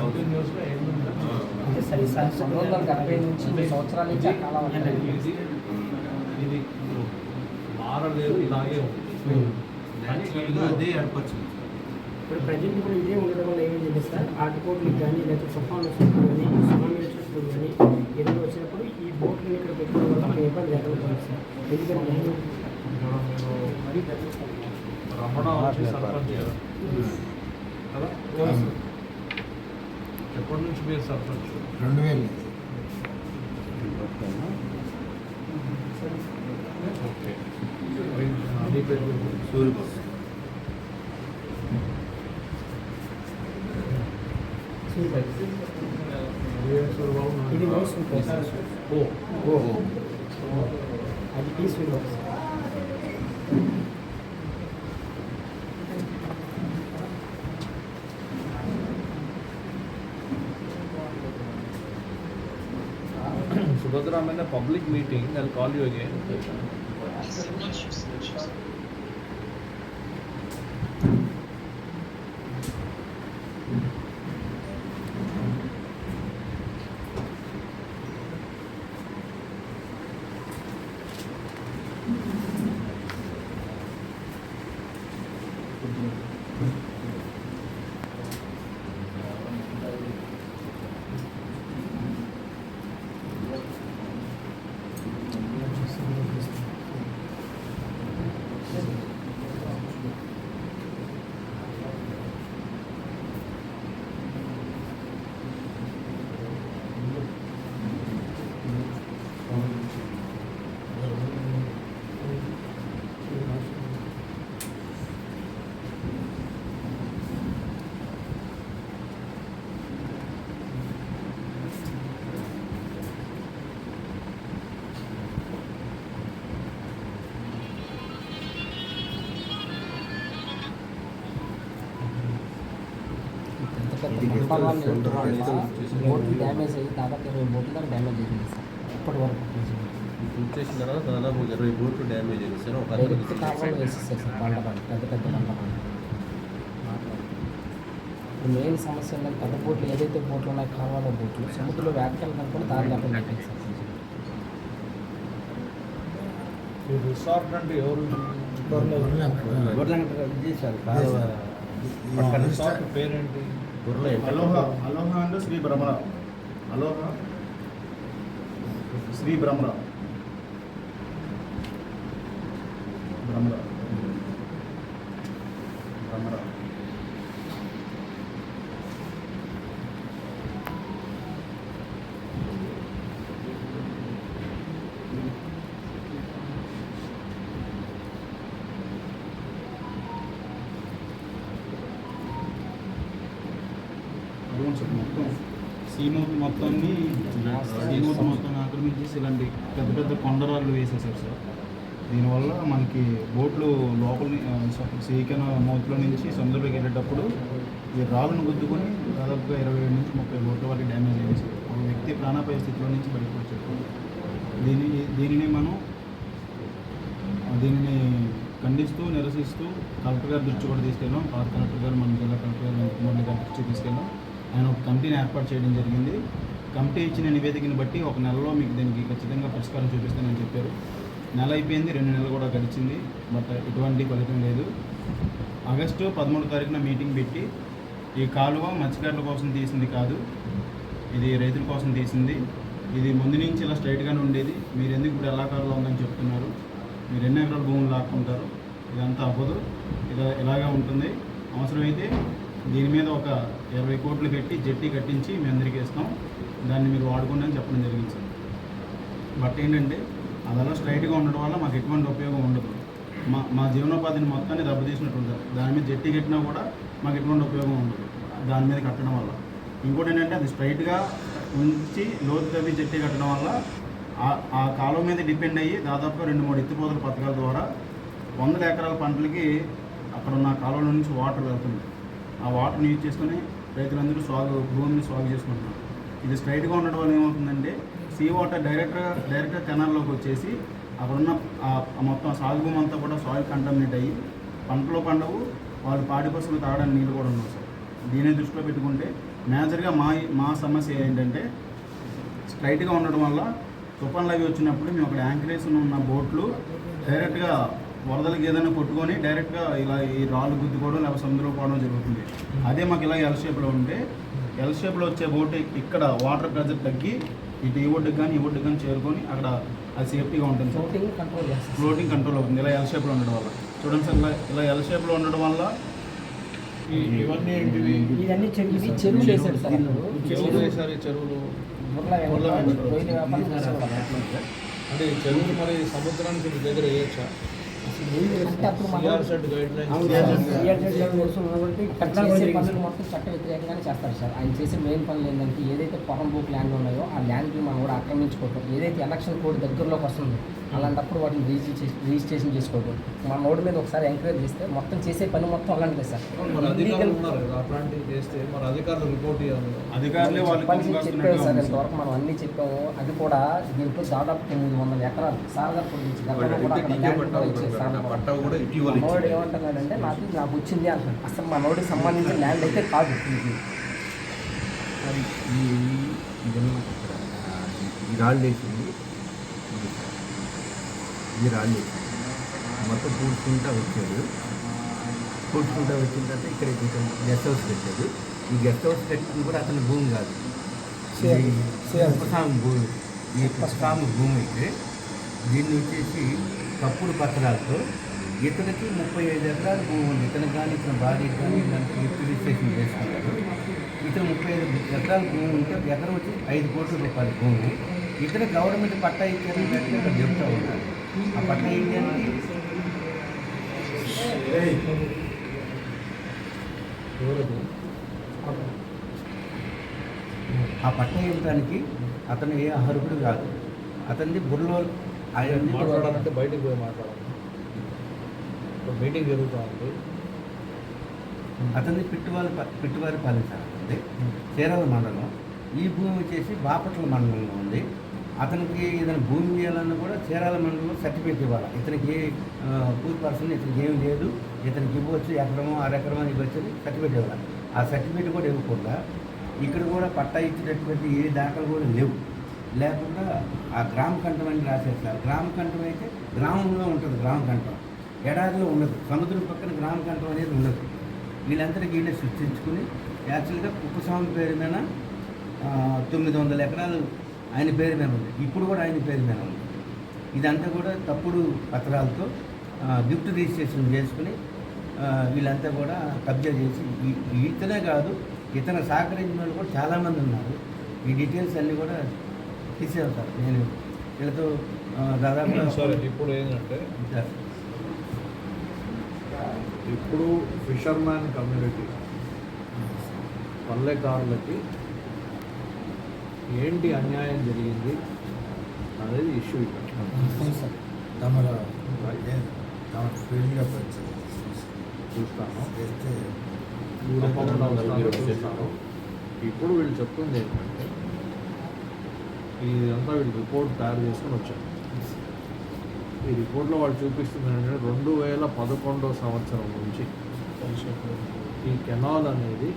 కంటిన్యూస్గా అంటే సరే సార్ 1970 నుంచి 2 సంవత్సరాల నుంచి ఆ కాలం ఇది మారలేదు, ఇలాగే ఉంది. అదే ఏర్పరిచింది. ఇప్పుడు ప్రజెంట్ కూడా ఇదే ఉండడం వల్ల ఏం చేయాలి సార్, ఆటుపోట్లకు కానీ లేకపోతే తుఫాన్ వచ్చినప్పుడు కానీ సునామీ వచ్చినప్పుడు కానీ ఏదైనా వచ్చినప్పుడు ఈ బోట్లను ఇక్కడ పెట్టుకోవడం వల్ల మనకి ఇబ్బంది లేకుండా సార్. ఎందుకంటే రమణ వచ్చి సర్పంచ్ కదా, ఎప్పటి నుంచి మీరు సర్పంచ్? 2000. ఓకే. మీ పేరు సూర్యబాబు. ఇది మోస్ట్ సార్. అది peaceful sir. Subhadra, I'm in a public meeting. I'll call you again. బోట్లు డ్యామేజ్ అయ్యి దాదాపు 20 బోట్లు దాకా డ్యామేజ్ అయ్యింది సార్ ఇప్పటి వరకు. చేసిన తర్వాత దాదాపు 20 బోట్లు డ్యామేజ్ అయింది సార్. ఒక డైరెక్ట్ కాలువలు వేసేస్తారు సార్, బండ పెద్ద పెద్ద బండ. ఇప్పుడు మెయిన్ సమస్య ఏంటంటే పెద్ద బోట్లు ఏదైతే బోట్లు ఉన్నాయో కాలువలో బోట్లు సముద్రంలో వ్యాఖ్యలు కూడా దారి లేకుండా పెట్టాయి సార్. ఈ రిసార్ట్ అంటే ఎవరు? రిసార్ట్ పేరేంటి? అలోహా అంటే శ్రీ భ్రమర. అలోహా శ్రీ భ్రమర. భ్రమర భ్రమర మొత్తం సీమూర్తి మొత్తాన్ని ఆక్రమించేసి ఇలాంటి పెద్ద పెద్ద కొండరాళ్ళు వేసేసారు సార్. దీనివల్ల మనకి బోట్లు లోపల సీకెన మూతిలో నుంచి సముద్రంలోకి వెళ్ళేటప్పుడు ఈ రాళ్ళను గుద్దుకొని దాదాపుగా 27 నుంచి 30 బోట్ల వరకు డ్యామేజ్ అయింది సార్. ఒక వ్యక్తి ప్రాణాపాయ స్థితిలో నుంచి బయటకు వచ్చారు. దీనిని ఖండిస్తూ నిరసిస్తూ కలెక్టర్ గారి దృష్టి కూడా తీసుకెళ్ళాం. పాత కలెక్టర్ గారు మన జిల్లా కలెక్టర్ గారు వెంకటరెడ్డి గారి దృష్టి తీసుకెళ్ళాం. ఆయన ఒక కమిటీని ఏర్పాటు చేయడం జరిగింది. కమిటీ ఇచ్చిన నివేదికను బట్టి 1 నెలలో మీకు దీనికి ఖచ్చితంగా పరిష్కారం చూపిస్తానని చెప్పారు. నెల అయిపోయింది, 2 నెలలు కూడా గడిచింది, బట్ ఎటువంటి ఫలితం లేదు. ఆగస్టు 13 తారీఖున మీటింగ్ పెట్టి ఈ కాలువ మత్స్యకారుల కోసం తీసింది కాదు, ఇది రైతుల కోసం తీసింది, ఇది ముందు నుంచి ఇలా స్ట్రైట్గానే ఉండేది, మీరు ఎందుకు ఇప్పుడు ఎల్లాకారులో ఉందని చెప్తున్నారు, మీరు ఎన్ని ఎకరాల భూములు లాక్కుంటారు, ఇదంతా అవ్వదు, ఇలాగే ఉంటుంది, అవసరమైతే దీని మీద ఒక 20 కోట్లు పెట్టి జెట్టి కట్టించి మీ అందరికీ ఇస్తాం, దాన్ని మీరు వాడుకోండి అని చెప్పడం జరిగింది సార్. బట్ ఏంటంటే అదలా స్ట్రైట్గా ఉండడం వల్ల మాకు ఎటువంటి ఉపయోగం ఉండదు. మా జీవనోపాధిని మొత్తాన్ని దెబ్బతీసినట్టు ఉంటుంది. దాని మీద జెట్టి కట్టినా కూడా మాకు ఎటువంటి ఉపయోగం ఉండదు దాని మీద కట్టడం వల్ల. ఇంకోటి ఏంటంటే అది స్ట్రైట్గా ఉంచి లోతు తవ్వి జెట్టి కట్టడం వల్ల ఆ కాలువ మీద డిపెండ్ అయ్యి దాదాపుగా 2-3 ఎత్తిపోతల పథకాల ద్వారా 100 ఎకరాల పంటలకి అక్కడ ఉన్న కాలువల నుంచి వాటర్ వెళ్తుంది. ఆ వాటర్ని యూజ్ చేసుకుని రైతులందరూ భూమిని సాగు చేసుకుంటున్నారు. ఇది స్ట్రైట్గా ఉండడం వల్ల ఏమవుతుందంటే సీ వాటర్ డైరెక్ట్గా కెనాల్లోకి వచ్చేసి అక్కడున్న మొత్తం సాగు భూమి అంతా కూడా సాయిల్ కంటామినేట్ అయ్యి పంటలో పండవు, వాళ్ళు పాడి పశువులు తాగడానికి నీళ్ళు కూడా ఉన్నాయి సార్. దీన్ని దృష్టిలో పెట్టుకుంటే మేజర్గా మా సమస్య ఏంటంటే స్ట్రైట్గా ఉండడం వల్ల తుఫాన్లు అవి వచ్చినప్పుడు మేము అక్కడ యాంకరేజ్ ఉన్న బోట్లు డైరెక్ట్గా వరదలకి ఏదైనా కొట్టుకొని డైరెక్ట్గా ఇలా ఈ రాళ్ళు గుద్దుకోవడం లేకపోతే సముద్రంలో పోవడం జరుగుతుంది. అదే మాకు ఇలా ఎల్ షేప్లో ఉంటే ఎల్ షేప్లో వచ్చే బోట్ ఇక్కడ వాటర్ ప్రెజర్ తగ్గి ఇటు ఈ ఒడ్డుకి కానీ ఈ ఒడ్డుకి కానీ చేరుకొని అక్కడ అది సేఫ్టీగా ఉంటుంది సార్. ఫ్లోటింగ్ కంట్రోల్ చేస్తారు. ఫ్లోటింగ్ కంట్రోల్ అవుతుంది ఇలా ఎల్ షేప్లో ఉండడం వల్ల. చూడండి సార్, ఇలా ఎల్ షేప్లో ఉండడం వల్ల ఇవన్నీ ఏంటివి? ఇవన్నీ ఇవి చెరువులు వేసాడు సార్. చెరువులు వేసారు. ఈ చెరువులు రొయ్యల వ్యాపారం చేసేవాళ్ళం. అంటే ఈ చెరువులు మరి సముద్రానికి మీ దగ్గర వేయచ్చా? అంటే అప్పుడు మనం సిఆర్ సెట్ గైడ్ లైన్స్ చేసే పనులు మొత్తం చట్ట వ్యతిరేకంగానే చేస్తారు సార్. ఆయన చేసే మెయిన్ పనులు ఏంటంటే ఏదైతే పొరం బుక్ ల్యాండ్ ఉన్నాయో ఆ ల్యాండ్ని మనం కూడా ఆక్రమించుకోవటం, ఏదైతే ఎలక్షన్ కోడ్ దగ్గరలోకి వస్తుందో అలాంటప్పుడు వాటిని రిజిస్ట్రేషన్ చేసుకోవడం. మన రోడ్డు మీద ఒకసారి ఎంకరేజ్ చేస్తే మొత్తం చేసే పని మొత్తం అలాంటిదే సార్. మరి అధికారులు ఉన్నారు కదా, అట్లాంటివి చేస్తే మరి అధికారులు రిపోర్ట్ చేయాలి. అధికారులే చెప్పారు సార్. ఇంతవరకు మనం అన్నీ చెప్పాము. అది కూడా దీంట్లో దాదాపు 900 ఎకరాలు సారగర్భ నుంచి గతంలో కూడా అక్కడ ల్యాండ్ కూడా ఇచ్చేది సార్. మనోడు ఏమంటున్నాడంటే నాకు వచ్చింది అంటున్నాడు. అసలు మనోడికి సంబంధించిన ల్యాండ్ అయితే కాదు. ఈ రాళ్ళు వేసింది, ఈ రాళ్ళు వేసింది మొత్తం పూడ్చుకుంటూ వచ్చాడు. పూడ్చుకుంటూ వచ్చిన తర్వాత ఇక్కడ కొంచెం గెస్ట్ హౌస్ కట్టాడు. ఈ గెస్ట్ హౌస్ కట్టింది కూడా అతని భూమి కాదు, ఉపసామి భూమి. ఈ ఉపసామి భూమి అయితే దీన్ని వచ్చేసి తప్పుడు పత్రాలతో ఇతనికి 35 ఎకరాల భూమి ఉంది. ఇతనికి కానీ ఇతని భార్యకి కానీ ఇలాంటి రిజిస్ట్రేషన్ చేసుకున్నాడు. ఇతను 35 ఎకరాల భూమి ఉంటే ఎకరం వచ్చి 5 కోట్ల రూపాయల భూమి. ఇతను గవర్నమెంట్ పట్టా ఇచ్చారని ఇక్కడ చెప్తా ఉన్నారు. ఆ పట్టా ఏంటంటే ఆ పట్టా ఇవ్వడానికి అతను ఏ అర్హుడు కాదు. అతనిది బుర్రలో ఆయన మాట్లాడాలంటే బయటకు పోయి మాట్లాడాలి. మీటింగ్ జరుగుతూ ఉంది. అతన్ని పిట్టువారి పాలించాలి చీరాల మండలం. ఈ భూమి వచ్చేసి బాపట్ల మండలంలో ఉంది. అతనికి ఏదైనా భూమి ఇవ్వాలన్నా కూడా చీరాల మండలంలో సర్టిఫికేట్ ఇవ్వాలి. ఇతనికి పూర్తి పర్సన్ ఇతనికి ఏం లేదు, ఇతనికి ఇవ్వచ్చు, ఎకరమో అరెకరమో ఇవ్వచ్చు సర్టిఫికేట్ ఇవ్వాలి. ఆ సర్టిఫికేట్ కూడా ఇవ్వకుండా ఇక్కడ కూడా పట్టా ఇచ్చినటువంటి ఏ దాఖలు కూడా లేవు. లేకుండా ఆ గ్రామ కంఠం అని రాసేస్తారు. గ్రామ కంఠం అయితే గ్రామంలో ఉంటుంది. గ్రామ కంఠం ఎడారిలో ఉండదు. సముద్రం పక్కన గ్రామ కంఠం అనేది ఉండదు. వీళ్ళందరికీ వీళ్ళే సృష్టించుకుని యాక్చువల్గా కుప్పస్వామి పేరు మీద 900 ఎకరాలు ఆయన పేరు మీద ఉంది. ఇప్పుడు కూడా ఆయన పేరు మీద ఉంది. ఇదంతా కూడా తప్పుడు పత్రాలతో గిఫ్ట్ రిజిస్ట్రేషన్ చేసుకుని వీళ్ళంతా కూడా కబ్జా చేసి ఇతనే కాదు, ఇతను సహకరించిన వాళ్ళు కూడా చాలామంది ఉన్నారు. ఈ డీటెయిల్స్ అన్నీ కూడా తీసేస్తారు. నేను వీళ్ళతో దాదాపు సరే. ఇప్పుడు ఏంటంటే ఇప్పుడు ఫిషర్మ్యాన్ కమ్యూనిటీ పల్లెకారులకి ఏంటి అన్యాయం జరిగింది అనేది ఇష్యూ ఇక్కడ. చూస్తాను, తప్పకుండా చూస్తాను. ఇప్పుడు వీళ్ళు చెప్తుంది ఏంటంటే ఇదంతా వీళ్ళు రిపోర్ట్ తయారు చేసుకుని వచ్చారు. ఈ రిపోర్ట్లో వాళ్ళు చూపిస్తుంది ఏంటంటే 2011 సంవత్సరం నుంచి ఈ కెనాల్ అనేది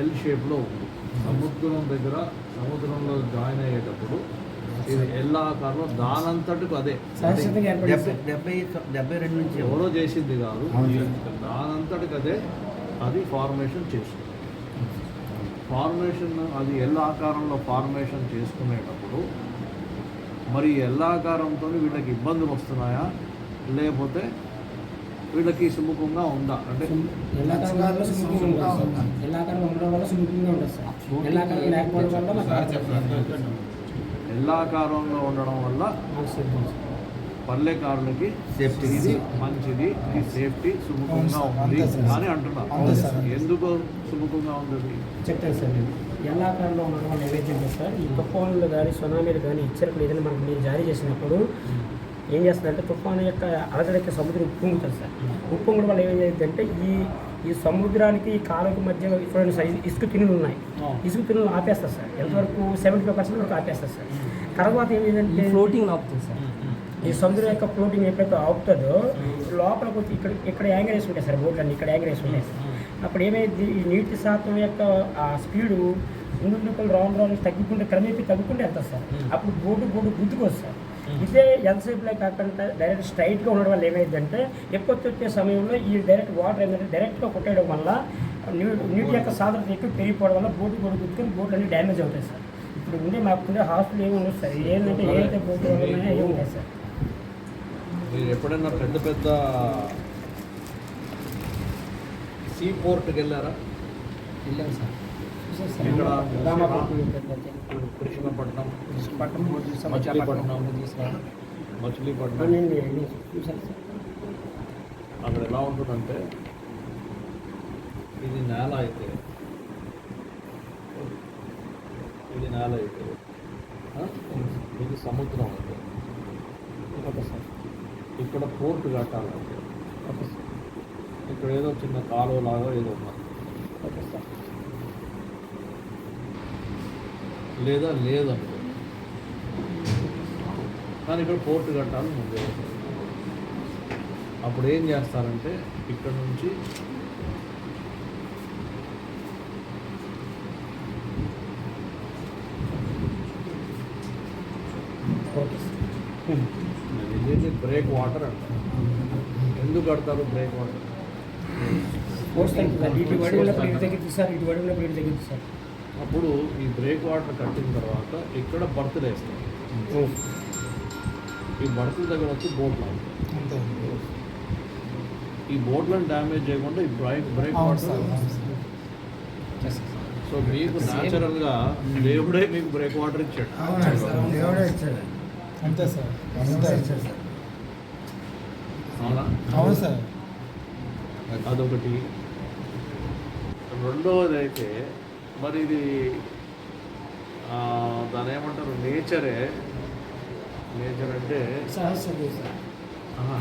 ఎల్ షేప్లో ఉంది. సముద్రం దగ్గర సముద్రంలో జాయిన్ అయ్యేటప్పుడు ఇది ఎల్ ఆకారంలో దానంతటికి అదే 72 నుంచి ఎవరో చేసింది కాదు, దానంతటికి అదే అది ఫార్మేషన్ చేస్తుంది. ఫార్మేషన్ అది ఎల్ ఆకారంలో ఫార్మేషన్ చేసుకునేటప్పుడు మరి ఎల్ ఆకారంతో వీళ్ళకి ఇబ్బందులు వస్తున్నాయా లేకపోతే వీళ్ళకి సుముఖంగా ఉందా? అంటే ఎల్లాకారంలో ఉండడం వల్ల సుముఖంగా ఉంటుంది సార్. ఎల్లాకారం లేకపోవడం వల్ల ఎల్లాకారంలో ఉండడం వల్ల పల్లెకారులకి సేఫ్టీ ఇది మంచిది, ఈ సేఫ్టీ సుముఖంగా ఉంది అని అంటున్నారు. ఎందుకు సుముఖంగా ఉంది చెప్తాను సార్. నేను ఎల్లాకారంలో ఉండడం వల్ల ఏవైతే సార్ ఈ తుఫాన్లు కానీ సునామీలు కానీ ఇచ్చినప్పుడు ఏదైనా మనకు మీరు జారీ చేసినప్పుడు ఏం చేస్తుందంటే తుఫాను యొక్క అలజడికి సముద్రం ఉప్పొంగుతుంది సార్. ఉప్పొంగడం వల్ల ఏమైందంటే ఈ సముద్రానికి ఈ కాలువకి మధ్య చూడండి ఇసుక తిన్నులు ఉన్నాయి. ఇసుక తిన్నులు ఆపేస్తారు సార్. ఎంతవరకు 75% వరకు ఆపేస్తారు సార్. తర్వాత ఏమైందంటే ఫ్లోటింగ్ ఆపుతుంది సార్. ఈ సముద్రం యొక్క ఫ్లోటింగ్ ఎప్పుడైతే ఆపుతుందో లోపలికి వచ్చి ఇక్కడ యాంగర్ వేసి ఉంటాయి సార్. బోట్లన్నీ ఇక్కడ యాంగర్ వేసి ఉంటాయి. అప్పుడు ఏమైంది ఈ నీటి శాతం యొక్క ఆ స్పీడు ముందు రాను తగ్గుకుంటే క్రమేపీ తగ్గుకుంటే వెళ్తుంది సార్. అప్పుడు బోటు గుద్దుకోవచ్చు సార్. ఇదే ఎంతసేపులో కాకుండా డైరెక్ట్ స్ట్రైట్గా ఉండడం వల్ల ఏమైందంటే ఎప్పటి వచ్చే సమయంలో ఈ డైరెక్ట్ వాటర్ ఏంటంటే డైరెక్ట్గా కొట్టేయడం వల్ల నీటి యొక్క సాంద్రత ఎక్కువ పెరిగిపోవడం వల్ల బోటు గుద్దుకొని బోట్లు అన్ని డ్యామేజ్ అవుతాయి సార్. ఇప్పుడు ఉండే మాకుండే హాస్టల్ ఏమి ఉండదు సార్. ఏంటంటే ఏదైతే బోట్లు ఉన్నాయో ఏమి ఉన్నాయి సార్. మీరు ఎప్పుడైనా పెద్ద సీ పోర్ట్కి వెళ్ళారా? వెళ్ళాం సార్. ఇక్కడ కృష్ణపట్నం మచిలీపట్నం చూసాను సార్. అక్కడ ఎలా ఉంటుందంటే ఇది నేల అయితే ఇది సముద్రం అయితే ఓకే సార్. ఇక్కడ పోర్ట్ కట్టాలంటే ఇక్కడ ఏదో చిన్న కాలువ లాగా ఏదో ఉన్నది ఓకే సార్. లేదా లేదనుకో, కానీ ఇక్కడ పోర్ట్ కట్టాలి ముందే. అప్పుడు ఏం చేస్తారంటే ఇక్కడ నుంచి ఓకే సార్. ఇది బ్రేక్ వాటర్ అంటారు. ఎందుకు కడతారు బ్రేక్ వాటర్? ఇటు వడి ఉన్నప్పుడు ఇటు తగ్గింది సార్, ఇటు వడి ఉన్నప్పుడు ఇటు తగ్గింది సార్. అప్పుడు ఈ బ్రేక్ వాటర్ కట్టిన తర్వాత ఇక్కడ బర్త్లు వేస్తారు. ఈ బర్త్ల దగ్గర వచ్చి బోట్లు అవుతాయి. ఈ బోట్లను డ్యామేజ్ చేయకుండా ఈ బ్రేక్ వాటర్. సో మీకు న్యాచురల్గా దేవుడే మీకు బ్రేక్ వాటర్ ఇచ్చాడు. అంతే సార్. అవునా? అవును సార్. అదొకటి. రెండవది అయితే మరి ఇది దాని ఏమంటారు, నేచర్ అంటే ఆహా,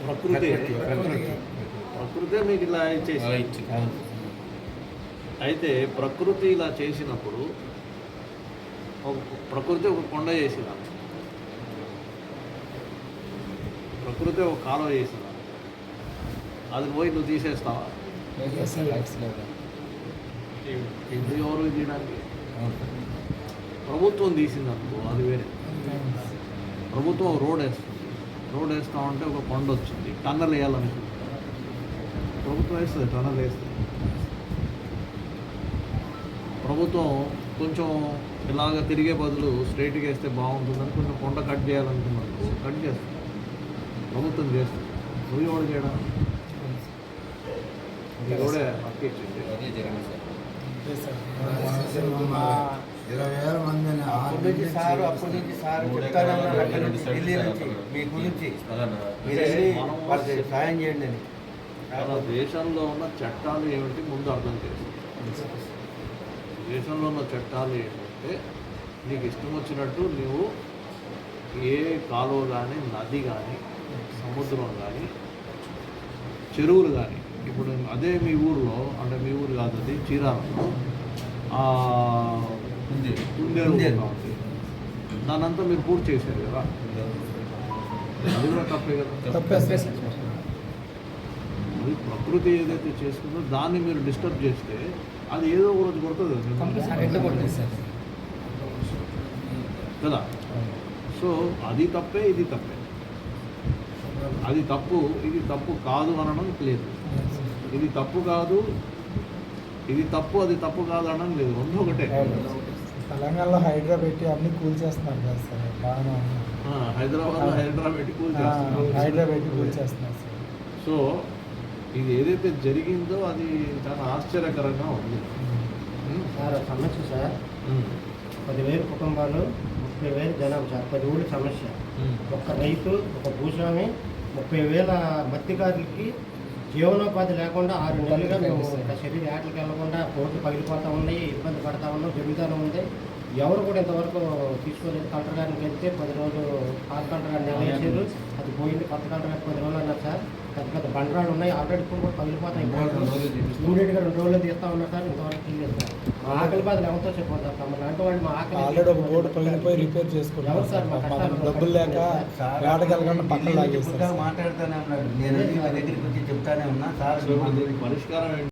ప్రకృతే మీకు ఇలా చేసి. అయితే ప్రకృతి ఇలా చేసినప్పుడు ప్రకృతి ఒక కొండ చేసిన, ప్రకృతి ఒక కాలువ చేసిన, అది పోయి నువ్వు తీసేస్తావా? ఇది ఎవరు తీయడానికి? ప్రభుత్వం తీసిందనుకో అది వేరే. ప్రభుత్వం రోడ్ వేస్తామంటే ఒక కొండ వచ్చింది, టన్నల్ వేయాలనుకుంటుంది. ప్రభుత్వం వేస్తుంది, టన్నల్ వేస్తుంది. ప్రభుత్వం కొంచెం ఇలాగ తిరిగే బదులు స్ట్రైట్గా వేస్తే బాగుంటుందని కొంచెం కొండ కట్ చేయాలనుకున్నాను, కట్ చేస్తుంది. ప్రభుత్వం చేస్తుంది. నువ్వు ఎవరు చేయడం? కూడా హక్కు ఇచ్చింది. 20,000 మందిని అప్పటి నుంచి సార్ చెప్తానన్నారు అక్కడి నుంచి, ఢిల్లీ నుంచి మీ గురించి మీరు వెళ్ళి వాళ్ళకి సాయం చేయండి అని. మన దేశంలో ఉన్న చట్టాలు ఏమిటి ముందు అర్థం చేసుకో. దేశంలో ఉన్న చట్టాలు ఏంటంటే నీకు ఇష్టం వచ్చినట్టు నువ్వు ఏ కాలువ కానీ, నది కానీ, సముద్రం కానీ, చెరువులు కానీ, ఇప్పుడు అదే మీ ఊరిలో, అంటే మీ ఊరు కాదు అది చీరాలలో కుందేలు దానంతా మీరు పూర్తి చేశారు కదా, అది కూడా తప్పే కదా. తప్పే సార్. అది ప్రకృతి ఏదైతే చేసుకుందో దాన్ని మీరు డిస్టర్బ్ చేస్తే అది ఏదో ఒక రోజు కొడుతుంది కదా. సో అది తప్పే, ఇది తప్పే. అది తప్పు, ఇది తప్పు కాదు అనడం లేదు. ఇది తప్పు కాదు, ఇది తప్పు, అది తప్పు కాదు అనడం లేదు. రెండు ఒకటే. తెలంగాణలో హైడ్రా పెట్టి అన్ని కూల్ చేస్తున్నారు కదా సార్. బాగా హైదరాబాద్లో హైడ్రా పెట్టి కూల్ చేస్తున్నారు. హైడ్రా పెట్టి కూల్ చేస్తున్నారు సార్. సో ఇది ఏదైతే జరిగిందో అది చాలా ఆశ్చర్యకరంగా ఉంది. సార్ సమస్య సార్, 10,000 కుటుంబాలు, 30,000 జనాభా సార్, 10 ఊళ్ళ సమస్య. ఒక్క రైతు, ఒక భూస్వామి, 30,000 మత్స్యకారులకి జీవనోపాధి లేకుండా 6 నెలలుగా మేము శరీర ఆటలకు వెళ్ళకుండా కోర్టు పగిలిపోతూ ఉన్నాయి, ఇబ్బంది పడతా ఉన్నాం, జరుగుతూనే ఉంది. ఎవరు కూడా ఇంతవరకు తీసుకోలేదు. కలెక్టర్ గారిని వెళ్తే 10 రోజులు, పాత కలెక్టర్ గారిని నెల వేసారు, అది పోయింది. కొత్త కలెక్టర్ గారు 10 రోజులు అన్నారు సార్. పెద్ద పెద్ద బండరాళ్ళు ఉన్నాయి ఆల్రెడీ ఇప్పుడు కూడా పగిలిపోతాయి. చూపిస్తాం. ఇమీడియట్గా 2 రోజుల్లో తీస్తా ఉన్నారు సార్, ఇంతవరకు తీయలేదు సార్. మా ఆకలి బాధలు ఎవరితో చెప్పొద్దాం తమ లాంటి వాళ్ళు మా ఆకలి ఆల్రెడీ ఒక బోర్డు పగిలిపోయి రిపేర్ ఎవరు సార్ మా చేసుకుంటారు కష్టాలు డబ్బులు లేక వేటకెళ్ళకుండా పక్కన ఢిల్లీ నుంచి లాగేస్తారు పుస్తకాలు మాట్లాడుతూనే ఉన్నాడు. నేను మా దగ్గరికి వచ్చి చెప్తానే ఉన్నా సార్ సో ఇప్పుడు దీనికి పరిష్కారం ఏంటి?